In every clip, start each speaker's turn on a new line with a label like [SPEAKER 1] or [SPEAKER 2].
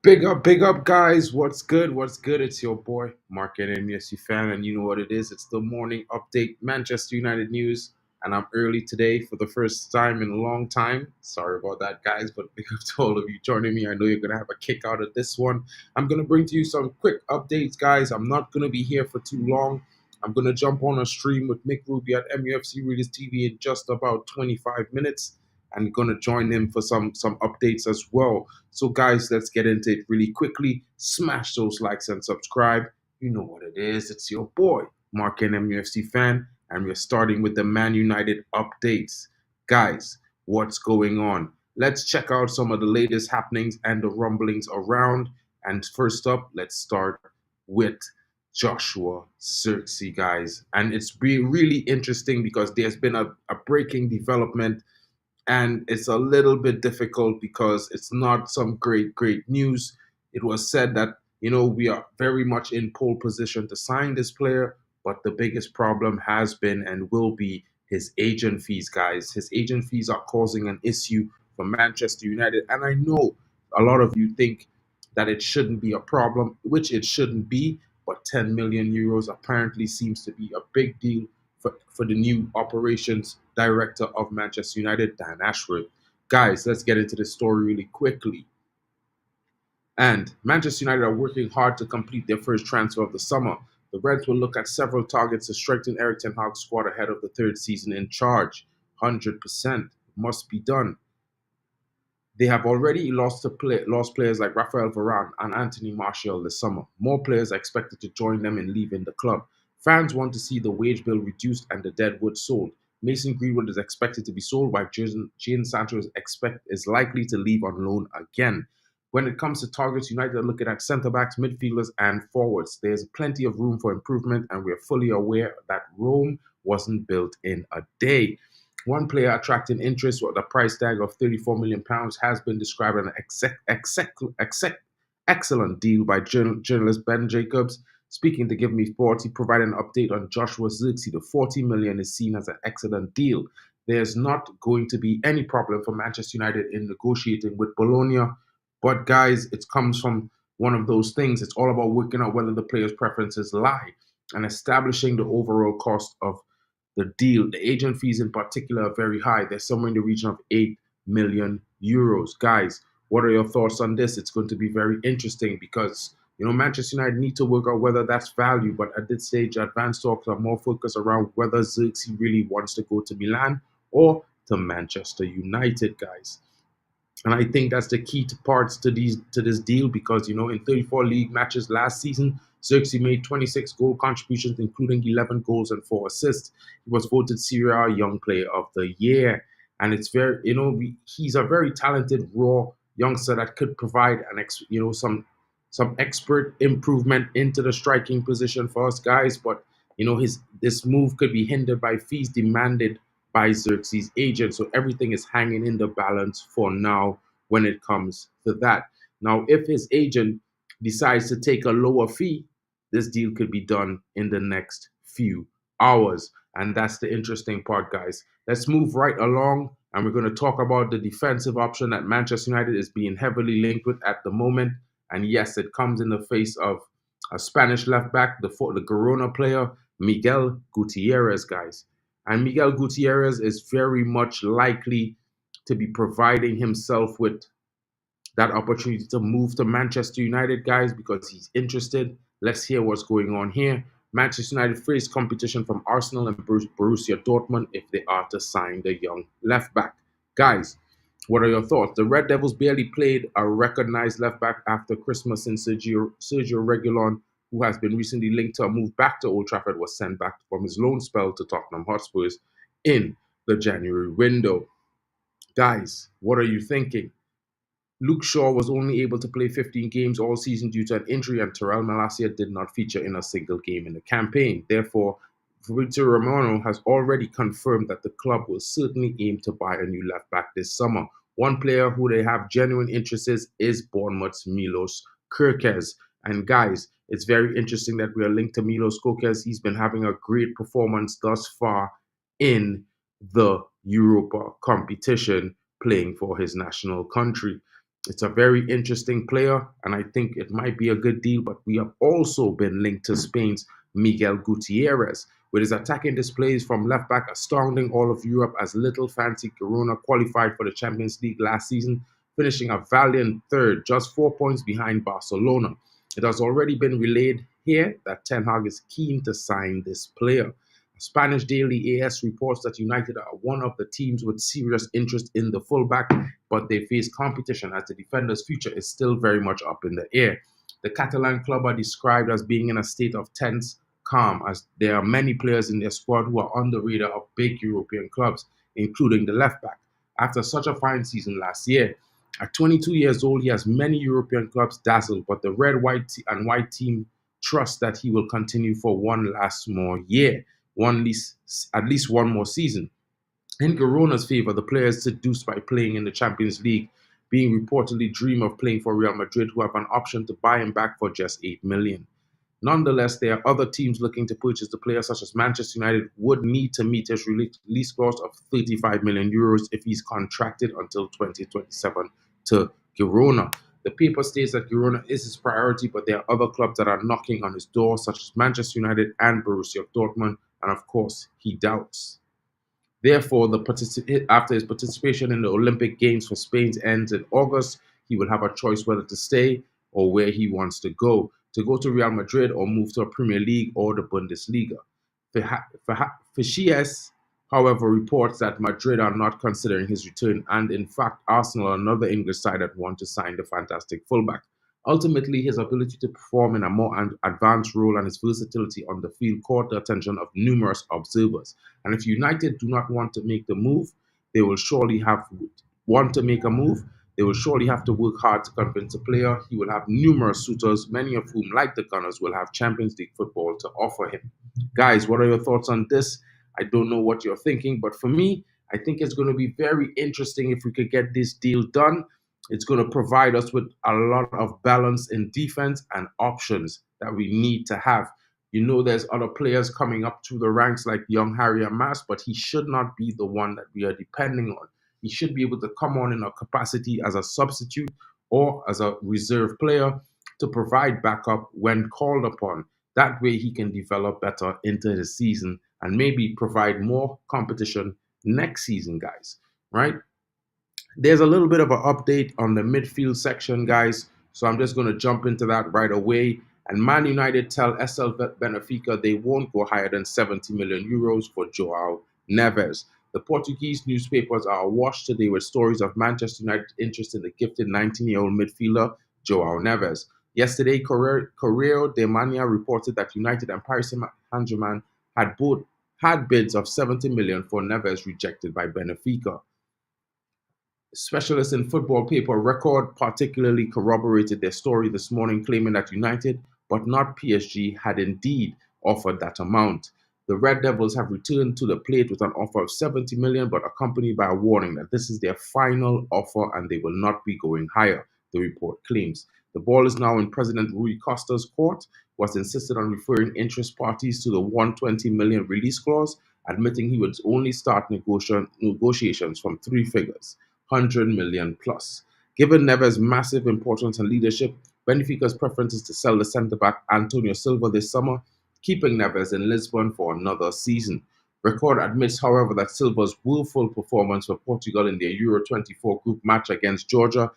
[SPEAKER 1] Big up, guys. What's good? What's good? It's your boy, MarkN, MUFC fan, and you know what it is. It's the morning update, Manchester United news, and I'm early today for the first time in a long time. Sorry about that, guys, but big up to all of you joining me. I know you're gonna have a kick out of this one. I'm gonna bring to you some quick updates, guys. I'm not gonna be here for too long. I'm gonna jump on a stream with Mick Ruby at MUFC Readers TV in just about 25 minutes. I'm gonna join him for some updates as well. So guys, let's get into it really quickly. Smash those likes and subscribe. You know what it is. It's your boy, MarkN MUFC fan, and we're starting with the Man United updates. Guys, what's going on? Let's check out some of the latest happenings and the rumblings around. And first up, let's start with Joshua Zirkzee, guys. And it's been really interesting because there's been a breaking development, and it's a little bit difficult because it's not some great news. It was said that we are very much in pole position to sign this player, but the biggest problem has been and will be his agent fees, guys. His agent fees are causing an issue for Manchester United, and I know a lot of you think that it shouldn't be a problem, which it shouldn't be, but 10 million euros apparently seems to be a big deal for the new operations director of Manchester United, Dan Ashworth. Guys, let's get into the story really quickly. And Manchester United are working hard to complete their first transfer of the summer. The Reds will look at several targets to strengthen Erik ten Hag's squad ahead of the third season in charge. 100% must be done. They have already lost players like Raphael Varane and Anthony Martial this summer. More players are expected to join them in leaving the club. Fans want to see the wage bill reduced and the deadwood sold. Mason Greenwood is expected to be sold, while Jadon Sancho is likely to leave on loan again. When it comes to targets, United are looking at centre-backs, midfielders, and forwards. There's plenty of room for improvement, and we're fully aware that Rome wasn't built in a day. One player attracting interest with a price tag of £34 million has been described as an excellent deal by journalist Ben Jacobs. Speaking to Give Me Sports, he provided an update on Joshua Zirkzee. The £40 million is seen as an excellent deal. There's not going to be any problem for Manchester United in negotiating with Bologna. But guys, it comes from one of those things. It's all about working out whether the player's preferences lie and establishing the overall cost of the deal. The agent fees in particular are very high. They're somewhere in the region of 8 million euros. Guys, what are your thoughts on this? It's going to be very interesting because Manchester United need to work out whether that's value, but at this stage, advanced talks are more focused around whether Zirkzee really wants to go to Milan or to Manchester United, guys. And I think that's the key parts to this deal because, in 34 league matches last season, Zirkzee made 26 goal contributions, including 11 goals and 4 assists. He was voted Serie A Young Player of the Year. And it's very, he's a very talented, raw youngster that could provide some expert improvement into the striking position for us guys. But, this move could be hindered by fees demanded by Zirkzee's agent. So everything is hanging in the balance for now when it comes to that. Now, if his agent decides to take a lower fee, this deal could be done in the next few hours. And that's the interesting part, guys. Let's move right along, and we're going to talk about the defensive option that Manchester United is being heavily linked with at the moment. And yes, it comes in the face of a Spanish left back, the Girona player, Miguel Gutierrez, guys. And Miguel Gutierrez is very much likely to be providing himself with that opportunity to move to Manchester United, guys, because he's interested. Let's hear what's going on here. Manchester United face competition from Arsenal and Borussia Dortmund if they are to sign the young left back. Guys, what are your thoughts? The Red Devils barely played a recognized left back after Christmas, and Sergio Reguilon, who has been recently linked to a move back to Old Trafford, was sent back from his loan spell to Tottenham Hotspurs in the January window. Guys, what are you thinking? Luke Shaw was only able to play 15 games all season due to an injury, and Terrell Malacia did not feature in a single game in the campaign. Therefore, Fabrizio Romano has already confirmed that the club will certainly aim to buy a new left back this summer. One player who they have genuine interest in is Bournemouth's Milos Kerkez. And guys, it's very interesting that we are linked to Milos Kerkez. He's been having a great performance thus far in the Europa competition, playing for his national country. It's a very interesting player, and I think it might be a good deal. But we have also been linked to Spain's Miguel Gutierrez, with his attacking displays from left back astounding all of Europe as little fancy Girona qualified for the Champions League last season, finishing a valiant third, just 4 points behind Barcelona. It has already been relayed here that Ten Hag is keen to sign this player. Spanish daily AS reports that United are one of the teams with serious interest in the fullback, but they face competition as the defender's future is still very much up in the air. The Catalan club are described as being in a state of tense calm, as there are many players in their squad who are on the radar of big European clubs, including the left back, after such a fine season last year. At 22 years old, he has many European clubs dazzled, but the red, white, and white team trust that he will continue for one last more year, at least one more season. In Girona's favour, the player is seduced by playing in the Champions League, being reportedly dream of playing for Real Madrid, who have an option to buy him back for just 8 million. Nonetheless, there are other teams looking to purchase the player, such as Manchester United, would need to meet his release clause of 35 million euros if he's contracted until 2027 to Girona. The paper states that Girona is his priority, but there are other clubs that are knocking on his door, such as Manchester United and Borussia Dortmund, and of course, he doubts. Therefore, after his participation in the Olympic Games for Spain ends in August, he will have a choice whether to stay or where he wants to go to Real Madrid or move to a Premier League or the Bundesliga. Fischies, however, reports that Madrid are not considering his return, and in fact, Arsenal, another English side, that want to sign the fantastic fullback. Ultimately, his ability to perform in a more advanced role and his versatility on the field caught the attention of numerous observers. And if United do not want to make the move, they will surely have to work hard to convince the player. He will have numerous suitors, many of whom, like the Gunners, will have Champions League football to offer him. Guys, what are your thoughts on this? I don't know what you're thinking, but for me, I think it's going to be very interesting if we could get this deal done. It's going to provide us with a lot of balance in defense and options that we need to have. There's other players coming up through the ranks like young Harry Maas, but he should not be the one that we are depending on. He should be able to come on in a capacity as a substitute or as a reserve player to provide backup when called upon. That way he can develop better into the season and maybe provide more competition next season, guys, right? There's a little bit of an update on the midfield section, guys, so I'm just going to jump into that right away. And Man United tell SL Benfica they won't go higher than 70 million euros for Joao Neves. The Portuguese newspapers are awash today with stories of Manchester United's interest in the gifted 19-year-old midfielder Joao Neves. Yesterday, Correo de Mania reported that United and Paris Saint-Germain had bids of 70 million for Neves rejected by Benfica. Specialists in football paper Record particularly corroborated their story this morning, claiming that United, but not PSG, had indeed offered that amount. The Red Devils have returned to the plate with an offer of 70 million, but accompanied by a warning that this is their final offer and they will not be going higher, the report claims. The ball is now in President Rui Costa's court, who has insisted on referring interest parties to the 120 million release clause, admitting he would only start negotiations from three figures. 100 million plus. Given Neves' massive importance and leadership, Benfica's preference is to sell the centre-back Antonio Silva this summer, keeping Neves in Lisbon for another season. Record admits, however, that Silva's woeful performance for Portugal in their Euro 24 group match against Georgia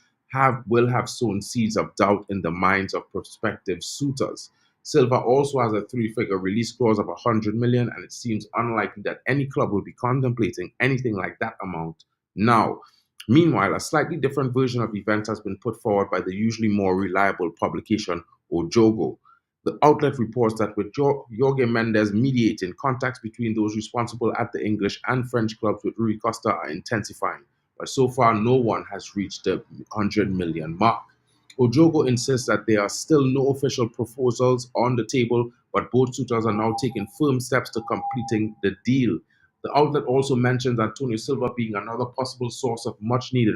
[SPEAKER 1] will have sown seeds of doubt in the minds of prospective suitors. Silva also has a three-figure release clause of 100 million, and it seems unlikely that any club will be contemplating anything like that amount now. Meanwhile, a slightly different version of events has been put forward by the usually more reliable publication Ojogo. The outlet reports that with Jorge Mendes mediating, contacts between those responsible at the English and French clubs with Rui Costa are intensifying, but so far no one has reached the 100 million mark. Ojogo insists that there are still no official proposals on the table, but both suitors are now taking firm steps to completing the deal. The outlet also mentions Antonio Silva being another possible source of much-needed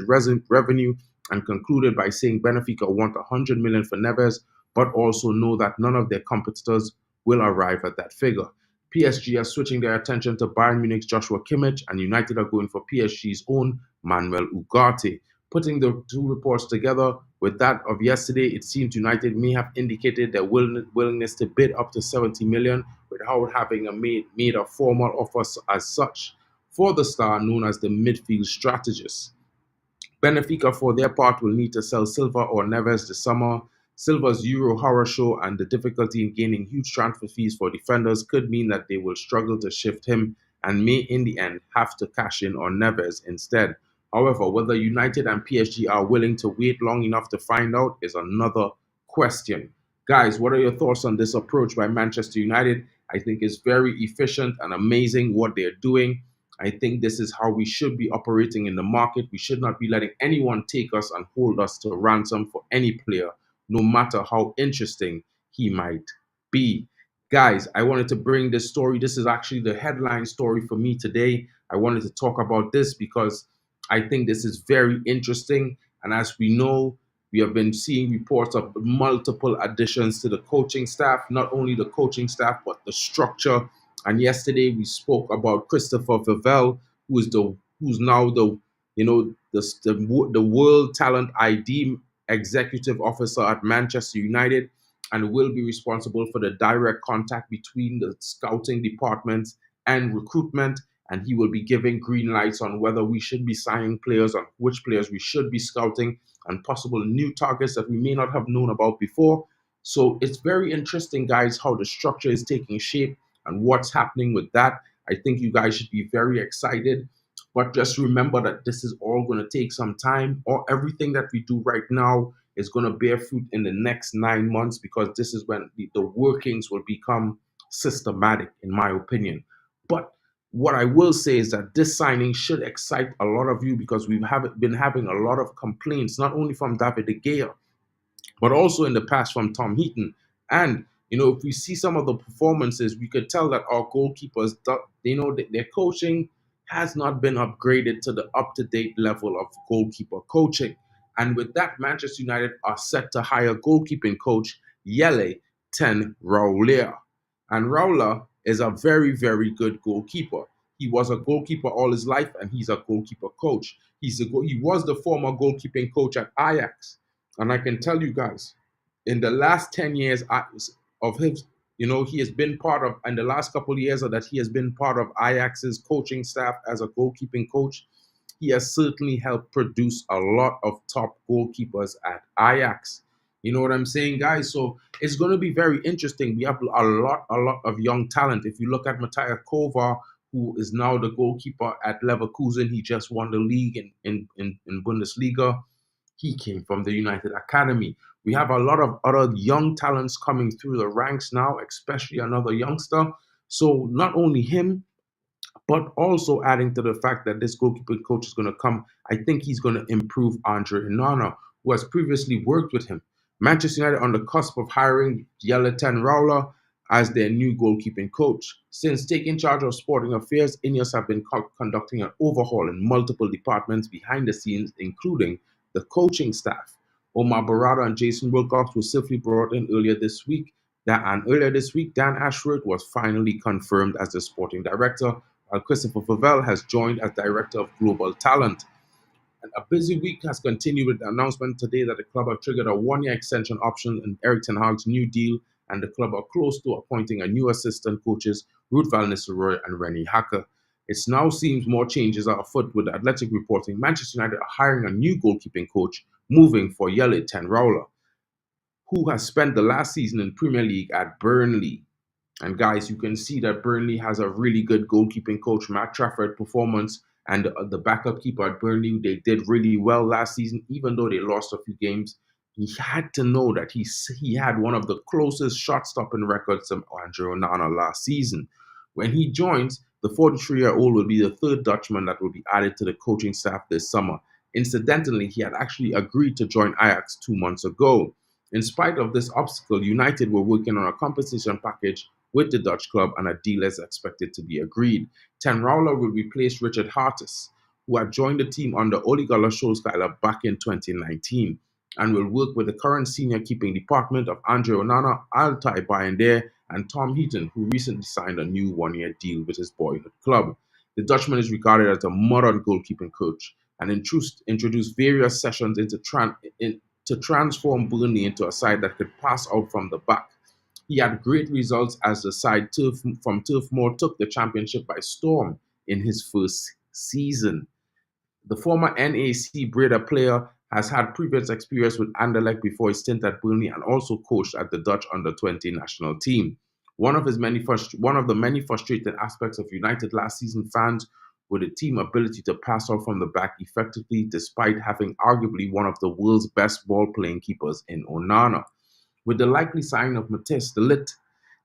[SPEAKER 1] revenue and concluded by saying Benfica want 100 million for Neves, but also know that none of their competitors will arrive at that figure. PSG are switching their attention to Bayern Munich's Joshua Kimmich, and United are going for PSG's own Manuel Ugarte. Putting the two reports together with that of yesterday, it seems United may have indicated their willingness to bid up to 70 million without having made a formal offer as such for the star known as the midfield strategist. Benfica, for their part, will need to sell Silva or Neves this summer. Silva's Euro horror show and the difficulty in gaining huge transfer fees for defenders could mean that they will struggle to shift him and may, in the end, have to cash in on Neves instead. However, whether United and PSG are willing to wait long enough to find out is another question. Guys, what are your thoughts on this approach by Manchester United? I think it's very efficient and amazing what they're doing. I think this is how we should be operating in the market. We should not be letting anyone take us and hold us to ransom for any player, no matter how interesting he might be. Guys, I wanted to bring this story. This is actually the headline story for me today. I wanted to talk about this because I think this is very interesting. And as we know, we have been seeing reports of multiple additions to the coaching staff, not only the coaching staff, but the structure. And yesterday we spoke about Christopher Vivell, who's now the world talent ID executive officer at Manchester United, and will be responsible for the direct contact between the scouting departments and recruitment. And he will be giving green lights on whether we should be signing players, on which players we should be scouting, and possible new targets that we may not have known about before. So it's very interesting, guys, how the structure is taking shape and what's happening with that. I think you guys should be very excited. But just remember that this is all going to take some time, or everything that we do right now is going to bear fruit in the next 9 months, because this is when the workings will become systematic, in my opinion. But what I will say is that this signing should excite a lot of you, because we've been having a lot of complaints, not only from David De Gea, but also in the past from Tom Heaton. And, if we see some of the performances, we could tell that our goalkeepers, their coaching has not been upgraded to the up-to-date level of goalkeeper coaching. And with that, Manchester United are set to hire goalkeeping coach ROWELAAR. And ROWELAAR is a very, very good goalkeeper. He was a goalkeeper all his life, and he's a goalkeeper coach. He was the former goalkeeping coach at Ajax. And I can tell you guys, in the last 10 years of his, he has been part of, in the last couple of years that he has been part of Ajax's coaching staff as a goalkeeping coach, he has certainly helped produce a lot of top goalkeepers at Ajax. You know what I'm saying, guys? So it's going to be very interesting. We have a lot of young talent. If you look at Matija Kovar, who is now the goalkeeper at Leverkusen, he just won the league in Bundesliga. He came from the United Academy. We have a lot of other young talents coming through the ranks now, especially another youngster. So not only him, but also adding to the fact that this goalkeeping coach is going to come, I think he's going to improve Andre Onana, who has previously worked with him. Manchester United on the cusp of hiring Jarvis as their new goalkeeping coach. Since taking charge of sporting affairs, Ineos have been conducting an overhaul in multiple departments behind the scenes, including the coaching staff. Omar Barada and Jason Wilcox were swiftly brought in earlier this week. Earlier this week, Dan Ashworth was finally confirmed as the sporting director, while Christopher Vivell has joined as director of global talent. And a busy week has continued with the announcement today that the club have triggered a one-year extension option in Erik ten Hag's new deal, and the club are close to appointing a new assistant coaches, Ruud van Nistelrooy and René Hakke. It now seems more changes are afoot, with the Athletic reporting Manchester United are hiring a new goalkeeping coach, moving for Jarvis ten Hag, who has spent the last season in Premier League at Burnley. And guys, you can see that Burnley has a really good goalkeeping coach, Matt Trafford performance, and the backup keeper at Burnley, they did really well last season, even though they lost a few games. He had to know that he had one of the closest shot-stopping records to Andre Onana last season. When he joins, the 43-year-old will be the third Dutchman that will be added to the coaching staff this summer. Incidentally, he had actually agreed to join Ajax 2 months ago. In spite of this obstacle, United were working on a compensation package with the Dutch club, and a deal is expected to be agreed. Ten Hag will replace Richard Hartis, who had joined the team under Ole Gunnar Solskjaer back in 2019, and will work with the current senior keeping department of Andre Onana, Altay Bayender, and Tom Heaton, who recently signed a new one-year deal with his boyhood club. The Dutchman is regarded as a modern goalkeeping coach, and introduced various sessions to transform Burnley into a side that could pass out from the back. He had great results as the side from Turf Moor took the championship by storm in his first season. The former NAC Breda player has had previous experience with Anderlecht before his stint at Burnley and also coached at the Dutch under-20 national team. One of the many frustrating aspects of United last season fans were the team ability to pass off from the back effectively despite having arguably one of the world's best ball-playing keepers in Onana. With the likely signing of Matthijs de Ligt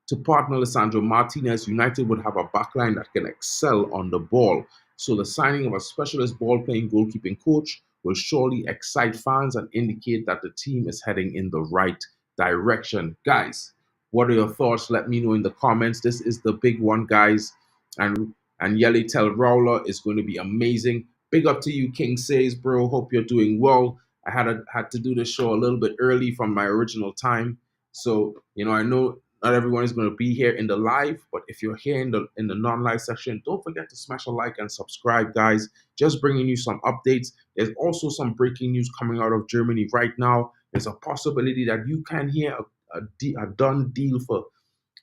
[SPEAKER 1] to partner Lisandro Martinez, United would have a backline that can excel on the ball. So the signing of a specialist ball-playing goalkeeping coach will surely excite fans and indicate that the team is heading in the right direction. Guys, what are your thoughts? Let me know in the comments. This is the big one, guys. And Yelitel ROWELAAR is going to be amazing. Big up to you, King Says, bro. Hope you're doing well. I had to do this show a little bit early from my original time. So, I know not everyone is going to be here in the live, but if you're here in the non-live section, don't forget to smash a like and subscribe, guys. Just bringing you some updates. There's also some breaking news coming out of Germany right now. There's a possibility that you can hear a done deal for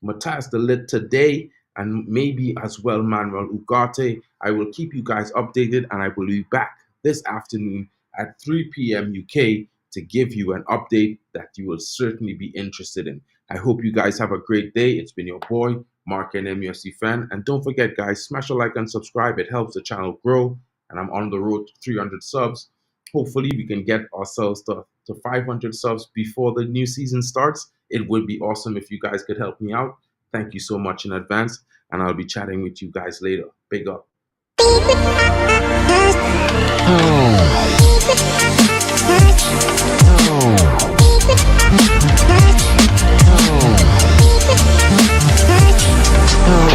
[SPEAKER 1] Matthijs de Ligt today, and maybe as well Manuel Ugarte. I will keep you guys updated, and I will be back this afternoon at 3 p.m. UK to give you an update that you will certainly be interested in. I hope you guys have a great day. It's been your boy, MarkN MUFC fan. And don't forget, guys, smash a like and subscribe. It helps the channel grow. And I'm on the road to 300 subs. Hopefully, we can get ourselves to 500 subs before the new season starts. It would be awesome if you guys could help me out. Thank you so much in advance. And I'll be chatting with you guys later. Big up. Oh.